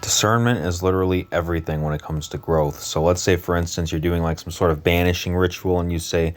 Discernment is literally everything when it comes to growth. So let's say, for instance, you're doing like some sort of banishing ritual and you say,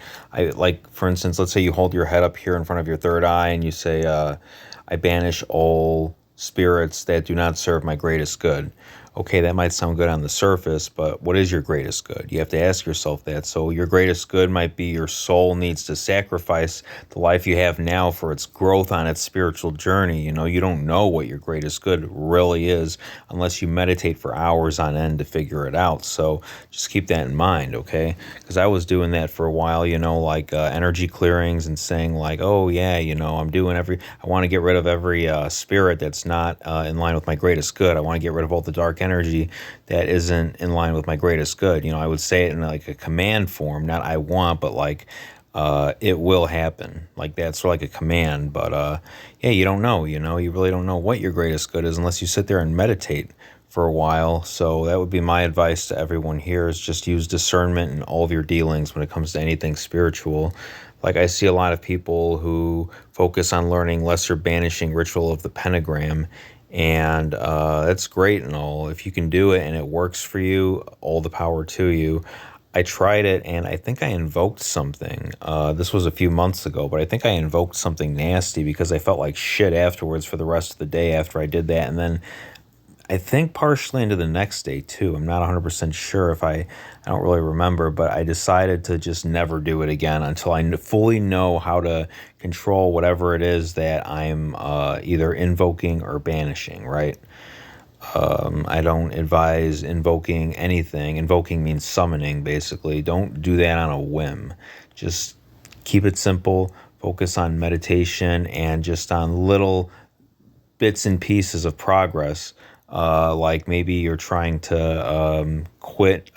for instance, let's say you hold your head up here in front of your third eye and you say, I banish all spirits that do not serve my greatest good. Okay, that might sound good on the surface, but what is your greatest good? You have to ask yourself that. So your greatest good might be your soul needs to sacrifice the life you have now for its growth on its spiritual journey. You don't know what your greatest good really is unless you meditate for hours on end to figure it out. So just keep that in mind, okay? Because I was doing that for a while, energy clearings and saying like, oh yeah, I want to get rid of every spirit that's not in line with my greatest good. I want to get rid of all the dark energy that isn't in line with my greatest good. I would say it in like a command form, not I want, but like it will happen. Like that's sort of like a command. But yeah, you don't know, you really don't know what your greatest good is unless you sit there and meditate for a while. So that would be my advice to everyone here, is just use discernment in all of your dealings when it comes to anything spiritual. Like I see a lot of people who focus on learning lesser banishing ritual of the pentagram, and that's great and all. If you can do it and it works for you, all the power to you. I tried it and I think I invoked something. This was a few months ago, but I think I invoked something nasty because I felt like shit afterwards for the rest of the day after I did that. And then I think partially into the next day too. I'm not 100% sure I don't really remember, but I decided to just never do it again until I fully know how to control whatever it is that I'm either invoking or banishing, right? I don't advise invoking anything. Invoking means summoning, basically. Don't do that on a whim. Just keep it simple, focus on meditation and just on little bits and pieces of progress. Like maybe you're trying to quit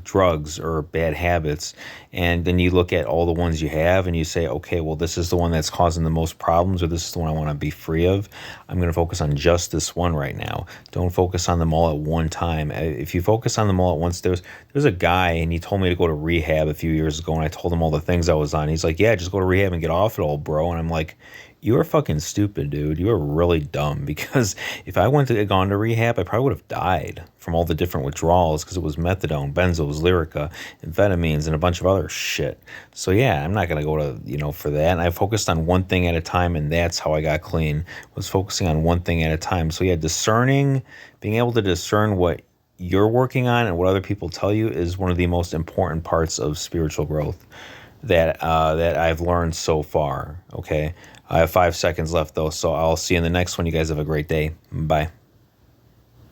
drugs or bad habits, and then you look at all the ones you have and you say, okay, well, this is the one that's causing the most problems, or this is the one I want to be free of. I'm going to focus on just this one right now. Don't focus on them all at one time. If you focus on them all at once, there's a guy, and he told me to go to rehab a few years ago, and I told him all the things I was on. He's like, yeah, just go to rehab and get off it all, bro. And I'm like, you are fucking stupid, dude. You are really dumb, because if I gone to rehab, I probably would have died from all the different withdrawals, because it was methadone, benzos, Lyrica, amphetamines, and a bunch of other shit. So yeah, I'm not going to go to, for that. And I focused on one thing at a time, and that's how I got clean, was focusing on one thing at a time. So yeah, being able to discern what you're working on and what other people tell you is one of the most important parts of spiritual growth that I've learned so far, okay? I have 5 seconds left, though, so I'll see you in the next one. You guys have a great day. Bye.